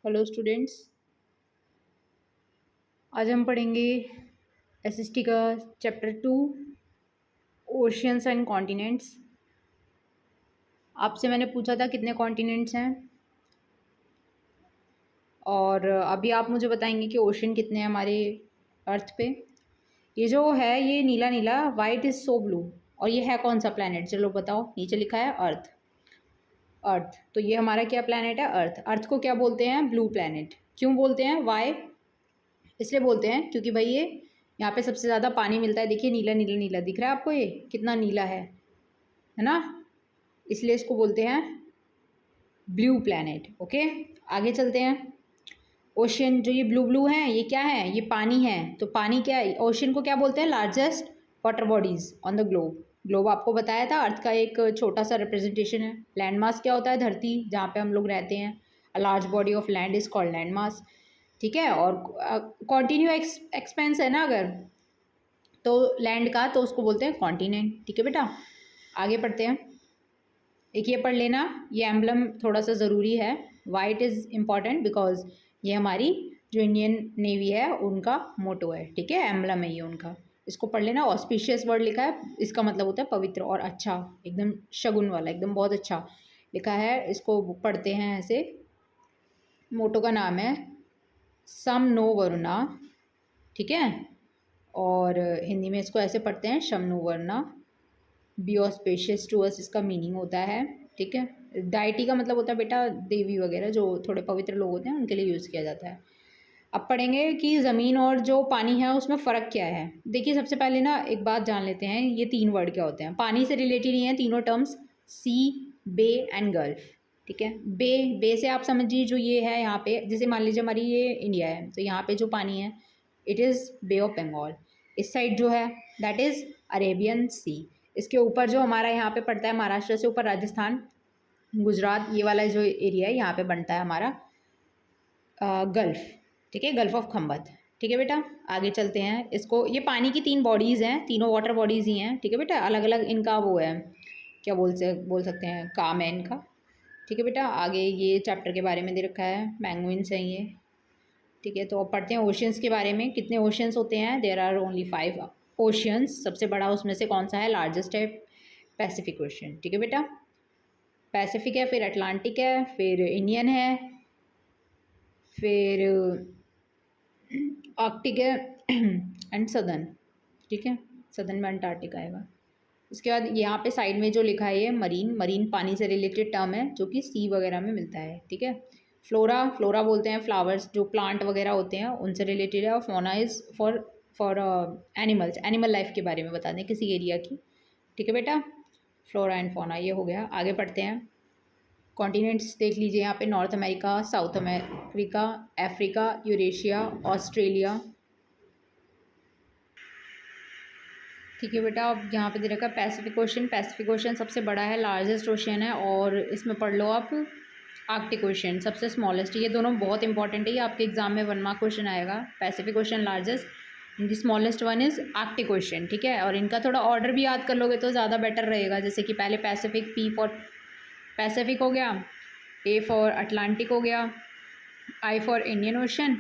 Hello students, आज हम पढ़ेंगे एसएसटी का चैप्टर 2 ओशियंस एंड कॉन्टिनेंट्स। आपसे मैंने पूछा था कितने कॉन्टिनेंट्स हैं और अभी आप मुझे बताएंगे कि ओशन कितने हैं हमारे अर्थ पे। ये जो है ये नीला नीला वाइट इज सो ब्लू, और ये है कौन सा प्लैनेट? चलो बताओ। नीचे लिखा है अर्थ। अर्थ, तो ये हमारा क्या प्लैनेट है? अर्थ। अर्थ को क्या बोलते हैं? Blue planet. क्यों बोलते हैं? वाई? इसलिए बोलते हैं क्योंकि भाई ये यहाँ पे सबसे ज़्यादा पानी मिलता है। देखिए नीला नीला नीला दिख रहा है आपको, ये कितना नीला है ना? इसलिए इसको बोलते हैं ब्लू प्लैनेट। ओके, आगे चलते हैं। ओशियन जो ये ब्लू ब्लू है, ये क्या है? ये पानी है। तो पानी क्या है? ओशियन को क्या बोलते हैं? Largest water bodies on the globe. Globe आपको बताया था अर्थ का एक छोटा सा रिप्रेजेंटेशन है। लैंड मास क्या होता है? धरती जहाँ पे हम लोग रहते हैं। A large body of land is called land mass. ठीक है, और कॉन्टिन्यू एक्सपेंस है ना अगर तो लैंड का, तो उसको बोलते हैं कॉन्टिनेंट। ठीक है बेटा, आगे पढ़ते हैं। एक ये पढ़ लेना, ये एम्बलम थोड़ा सा ज़रूरी है। वाइट इज़ इम्पॉर्टेंट बिकॉज ये हमारी जो इंडियन नेवी है उनका मोटो है। ठीक है, एम्बलम है ये उनका। इसको पढ़ लेना। ऑस्पिशियस वर्ड लिखा है, इसका मतलब होता है पवित्र और अच्छा, एकदम शगुन वाला, एकदम बहुत अच्छा लिखा है। इसको पढ़ते हैं ऐसे। मोटो का नाम है सम नो वरुणा। ठीक है, और हिंदी में इसको ऐसे पढ़ते हैं शम नो Varuna. Be auspicious to us इसका मीनिंग होता है। ठीक है, डाइटी का मतलब होता है बेटा देवी वगैरह, जो थोड़े पवित्र लोग होते हैं उनके लिए यूज़ किया जाता है। अब पढ़ेंगे कि ज़मीन और जो पानी है उसमें फ़र्क क्या है। देखिए सबसे पहले ना एक बात जान लेते हैं, ये 3 वर्ड क्या होते हैं। पानी से रिलेटेड ही हैं तीनों terms, sea, bay and gulf. ठीक है, बे से आप समझिए जो ये है यहाँ पे, जैसे मान लीजिए हमारी ये इंडिया है, तो यहाँ पे जो पानी है it is bay of Bengal. इस साइड जो है दैट इज़ अरेबियन सी। इसके ऊपर जो हमारा यहाँ पे पड़ता है महाराष्ट्र से ऊपर राजस्थान, गुजरात, ये वाला जो एरिया है यहाँ पे बनता है हमारा गल्फ़। ठीक है, गल्फ़ ऑफ खम्बत। ठीक है बेटा, आगे चलते हैं। इसको ये पानी की 3 बॉडीज़ हैं, तीनों वाटर बॉडीज़ ही हैं। ठीक है बेटा, अलग अलग इनका वो है, क्या बोल सकते हैं, काम है इनका। ठीक है बेटा, आगे ये चैप्टर के बारे में दे रखा है, मैंगुइन्स हैं ये। ठीक है, तो अब पढ़ते हैं ओशियंस के बारे में। कितने ओशियंस होते हैं? There are only 5 oceans. सबसे बड़ा उसमें से कौन सा है? लार्जेस्ट है पैसिफिक ओशियन। ठीक है बेटा, पैसिफिक है, फिर अटलांटिक है, फिर इंडियन है, फिर आर्कटिक है एंड सदर्न। ठीक है, सदर्न में अंटार्कटिक आएगा। इसके बाद यहाँ पे साइड में जो लिखा है ये मरीन, मरीन पानी से रिलेटेड टर्म है जो कि सी वगैरह में मिलता है। ठीक है, फ्लोरा, फ्लोरा बोलते हैं फ्लावर्स, जो प्लांट वगैरह होते हैं उनसे रिलेटेड है। और फोना is for animals, animal life के बारे में बता दें किसी एरिया की। ठीक है बेटा, फ्लोरा एंड फोना ये हो गया। आगे पढ़ते हैं। कॉन्टिनेंट्स देख लीजिए यहाँ पे, north America, south America, Africa, Eurasia, Australia. ठीक है बेटा, अब यहाँ पे दे रखा है पैसिफिक ओशन। पैसिफिक ओशन सबसे बड़ा है, लार्जेस्ट ओशन है, और इसमें पढ़ लो आप आर्कटिक ओशन सबसे स्मॉलेस्ट। ये दोनों बहुत इंपॉर्टेंट है, ये आपके एग्जाम में 1 मार्क क्वेश्चन आएगा। Pacific ocean largest, the smallest one is Arctic ocean. ठीक है, और इनका थोड़ा ऑर्डर भी याद कर लोगे तो ज़्यादा बेटर रहेगा। जैसे कि पहले पैसिफिक, पी फॉर पैसिफिक हो गया, ए फॉर अटलांटिक हो गया, I for Indian ocean,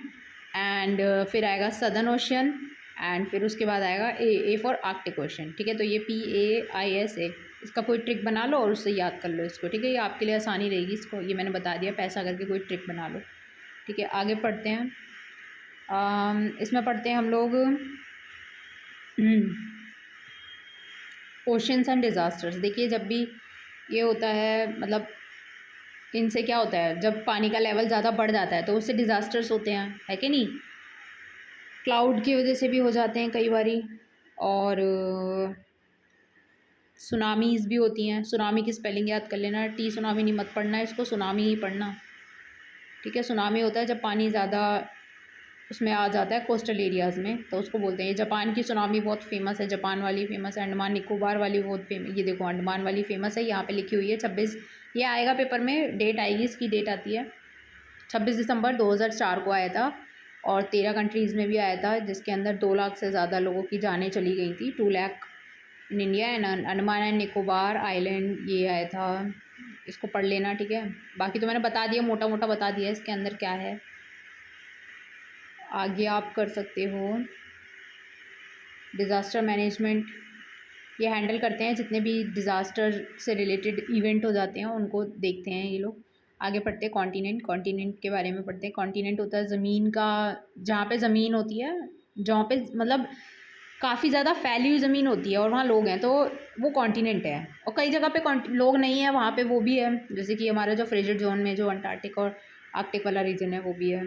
and फिर आएगा सदर्न ओशन, एंड फिर उसके बाद आएगा ए फॉर आर्कटिक ओशन। ठीक है, तो ये PAISA, इसका कोई ट्रिक बना लो और उससे याद कर लो इसको। ठीक है, ये आपके लिए आसानी रहेगी। इसको ये मैंने बता दिया, पैसा करके कोई ट्रिक बना लो। ठीक है, आगे पढ़ते हैं। इसमें पढ़ते हैं हम लोग ओशंस एंड डिज़ास्टर्स। देखिए जब भी ये होता है, मतलब इनसे क्या होता है, जब पानी का लेवल ज़्यादा बढ़ जाता है तो उससे डिज़ास्टर्स होते हैं, है कि नहीं? क्लाउड की वजह से भी हो जाते हैं कई बारी, और सुनामीज़ भी होती हैं। सुनामी की स्पेलिंग याद कर लेना, टी सुनामी नहीं मत पढ़ना, इसको सुनामी ही पढ़ना। ठीक है, सुनामी होता है जब पानी ज़्यादा उसमें आ जाता है कोस्टल एरियाज़ में, तो उसको बोलते हैं। जापान की सुनामी बहुत फेमस है, जापान वाली फेमस है, अंडमान निकोबार वाली बहुत फेमस, ये देखो अंडमान वाली फेमस है, यहाँ पे लिखी हुई है 26, ये आएगा पेपर में, डेट आएगी, इसकी डेट आती है 26 दिसंबर 2004 को आया था, और 13 कंट्रीज़ में भी आया था, जिसके अंदर 2 लाख से ज़्यादा लोगों की जानें चली गई थी। 2 lakh in India and Andaman and Nicobar island ये आया था इसको पढ़ लेना, ठीक है। बाकी तो मैंने बता दिया, मोटा मोटा बता दिया इसके अंदर क्या है। आगे आप कर सकते हो डिज़ास्टर मैनेजमेंट, ये हैंडल करते हैं जितने भी डिज़ास्टर से रिलेटेड इवेंट हो जाते हैं उनको देखते हैं ये लोग। आगे पढ़ते हैं कॉन्टिनेंट, कॉन्टिनेंट के बारे में पढ़ते हैं। कॉन्टिनेंट होता है ज़मीन का, जहाँ पे ज़मीन होती है, जहाँ पे मतलब काफ़ी ज़्यादा फैली हुई ज़मीन होती है और वहाँ लोग हैं, तो वो कॉन्टिनेंट है। और कई जगह पे लोग नहीं है, वहाँ पे वो भी है, जैसे कि हमारा जो फ्रेजर जोन में जो अंटार्कटिक और आर्कटिक वाला रीजन है वो भी है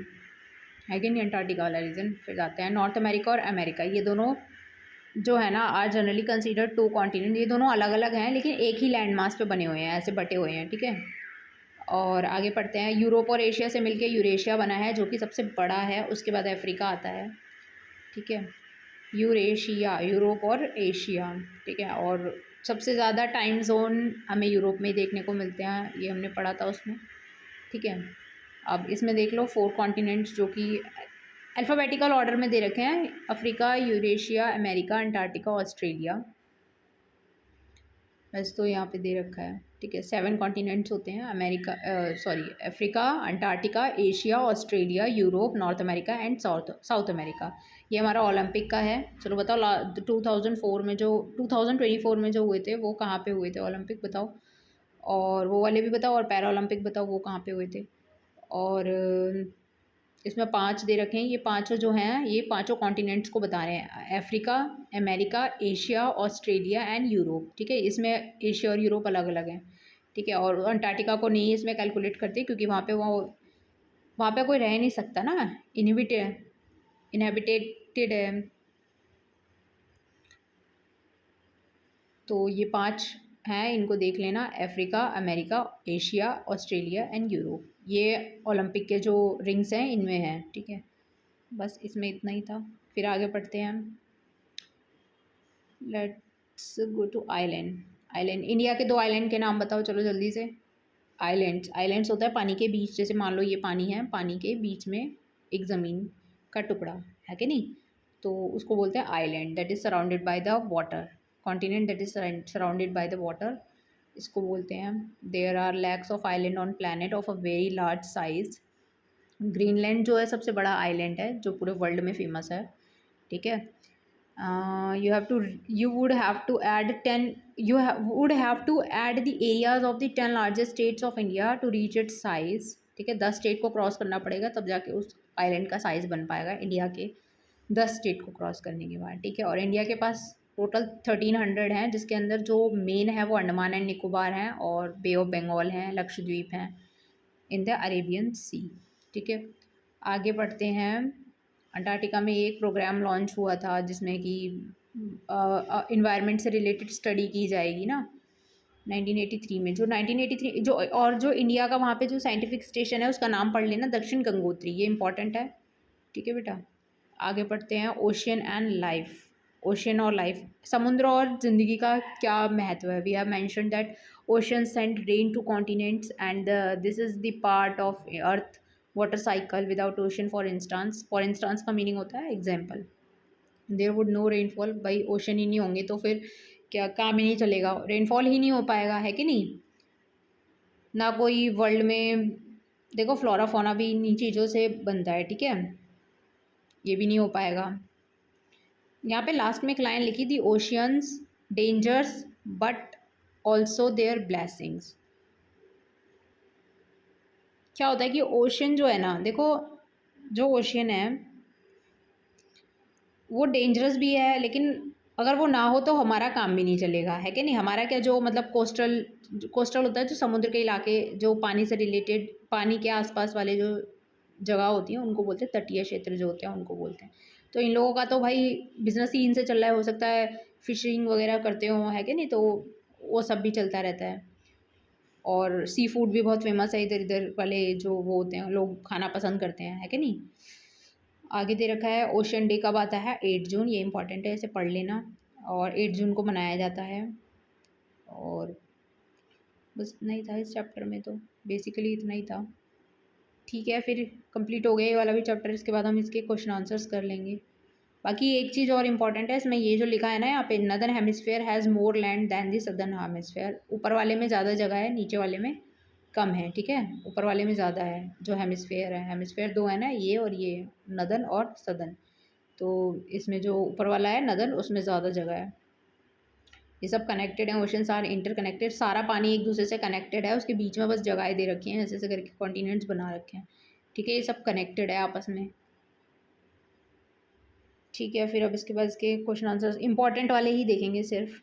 कि नहीं, अंटार्कटिका वाला रीजन। फिर जाते हैं नॉर्थ अमेरिका और अमेरिका, ये दोनों जो है ना are generally consider to continent. ये दोनों अलग अलग हैं लेकिन एक ही लैंड मास पे बने हुए हैं, ऐसे बटे हुए हैं, ठीक है। और आगे पढ़ते हैं, यूरोप और एशिया से मिलके यूरेशिया बना है जो कि सबसे बड़ा है, उसके बाद अफ्रीका आता है, ठीक है। यूरेशिया, यूरोप और एशिया, ठीक है। और सबसे ज़्यादा टाइम जोन हमें यूरोप में देखने को मिलते हैं, ये हमने पढ़ा था उसमें, ठीक है। अब इसमें देख लो 4 कॉन्टिनेंट्स जो कि अल्फ़ाबेटिकल ऑर्डर में दे रखे हैं, Africa, Eurasia, America, Antarctica, Australia, वैसे तो यहाँ पे दे रखा है, ठीक है। 7 कॉन्टिनेंट्स होते हैं, America Africa, Antarctica, Asia, Australia, Europe, north America and south America. ये हमारा ओलंपिक का है। चलो बताओ 2004 में जो 2024 में जो हुए थे वो कहाँ पे हुए थे ओलंपिक, बताओ। और वो वाले भी बताओ, और पैरा ओलंपिक बताओ वो कहाँ पे हुए थे। और इसमें 5 दे रखे हैं, ये पाँचों जो हैं ये पाँचों कॉन्टिनेंट्स को बता रहे हैं, Africa, America, Asia, Australia and Europe, ठीक है। इसमें एशिया और यूरोप अलग अलग हैं, ठीक है। और अंटार्कटिका को नहीं इसमें कैलकुलेट करते क्योंकि वहाँ पे कोई रह नहीं सकता ना, इनहेबिटेड है। तो ये 5 हैं, इनको देख लेना, Africa, America, Asia, Australia and Europe. ये ओलंपिक के जो रिंग्स हैं इनमें हैं, ठीक है। बस इसमें इतना ही था। फिर आगे पढ़ते हैं हम, let's go to island. Island, India के 2 आइलैंड के नाम बताओ, चलो जल्दी से। आइलैंड्स होता है पानी के बीच, जैसे मान लो ये पानी है, पानी के बीच में एक ज़मीन का टुकड़ा है कि नहीं, तो उसको बोलते हैं island, that is surrounded by the water. Continent that is surrounded by the water, इसको बोलते हैं। There are lakhs of island on planet of a very large size. Greenland जो है सबसे बड़ा आइलैंड है जो पूरे वर्ल्ड में फेमस है, ठीक है। you would have to add 10 would have to add the areas of the 10 largest states of India to reach its size, ठीक है। 10 स्टेट को क्रॉस करना पड़ेगा तब जाके उस आइलैंड का साइज़ बन पाएगा, इंडिया के 10 स्टेट को क्रॉस करने के बाद, ठीक है। और इंडिया के पास टोटल 1300 हैं, जिसके अंदर जो मेन है वो अंडमान एंड निकोबार हैं और बे ऑफ बंगाल हैं, लक्षद्वीप हैं इन द अरेबियन सी, ठीक है। आगे बढ़ते हैं, अंटार्कटिका में एक प्रोग्राम लॉन्च हुआ था जिसमें कि इन्वायरमेंट से रिलेटेड स्टडी की जाएगी ना, 1983 में। जो 1983 जो, और जो इंडिया का वहाँ पे जो साइंटिफिक स्टेशन है उसका नाम पढ़ लेना, दक्षिण गंगोत्री, ये इंपॉर्टेंट है, ठीक है बेटा। आगे बढ़ते हैं, ओशियन एंड लाइफ। ओशियन और लाइफ, समुद्र और ज़िंदगी का क्या महत्व है। We have mention that ocean send rain to continents and this is the part of earth water cycle. Without ocean for instance का मीनिंग होता है example. There would no rainfall, भाई ओशन ही नहीं होंगे तो फिर क्या काम ही नहीं चलेगा, रेनफॉल ही नहीं हो पाएगा, है कि नहीं। ना कोई वर्ल्ड में, देखो फ्लोरा फोना भी इन्हीं चीज़ों से बनता है, ठीक है, ये भी नहीं हो पाएगा। यहाँ पे लास्ट में एक लाइन लिखी थी, oceans dangers but also their blessings. क्या होता है कि ओशन जो है ना, देखो जो ओशन है वो डेंजरस भी है, लेकिन अगर वो ना हो तो हमारा काम भी नहीं चलेगा, है कि नहीं। हमारा क्या, जो मतलब कोस्टल होता है, जो समुद्र के इलाके, जो पानी से रिलेटेड, पानी के आसपास वाले जो जगह होती हैं उनको बोलते हैं तटीय क्षेत्र, जो होते हैं उनको बोलते हैं। तो इन लोगों का तो भाई बिजनेस ही इनसे चल रहा है, हो सकता है फिशिंग वगैरह करते हो, है कि नहीं, तो वो सब भी चलता रहता है। और सी फूड भी बहुत फेमस है, इधर इधर वाले जो वो होते हैं लोग खाना पसंद करते हैं, है कि नहीं। आगे दे रखा है ओशन डे कब आता है, 8 जून, ये इंपॉर्टेंट है, इसे पढ़ लेना। और 8 जून को मनाया जाता है। और बस इतना ही था इस चैप्टर में, तो बेसिकली इतना ही था, ठीक है। फिर कंप्लीट हो गया ये वाला भी चैप्टर, इसके बाद हम इसके क्वेश्चन आंसर्स कर लेंगे। बाकी एक चीज़ और इम्पॉर्टेंट है इसमें, ये जो लिखा है ना यहाँ पे, northern hemisphere has more land than the southern hemisphere. ऊपर वाले में ज़्यादा जगह है, नीचे वाले में कम है, ठीक है, ऊपर वाले में ज़्यादा है। जो हेमिस्फेयर है, हेमिस्फेयर दो है ना, ये और ये, नदन और सदन। तो इसमें जो ऊपर वाला है नदन, उसमें ज़्यादा जगह है। ये सब कनेक्टेड है, ओशंस आर इंटरकनेक्टेड, सारा पानी एक दूसरे से कनेक्टेड है, उसके बीच में बस जगहें दे रखी हैं ऐसे ऐसे करके, कॉन्टिनेंट्स बना रखे हैं, ठीक है, ये सब कनेक्टेड है आपस में। ठीक है, फिर अब इसके बाद इसके क्वेश्चन आंसर्स इंपॉर्टेंट वाले ही देखेंगे सिर्फ।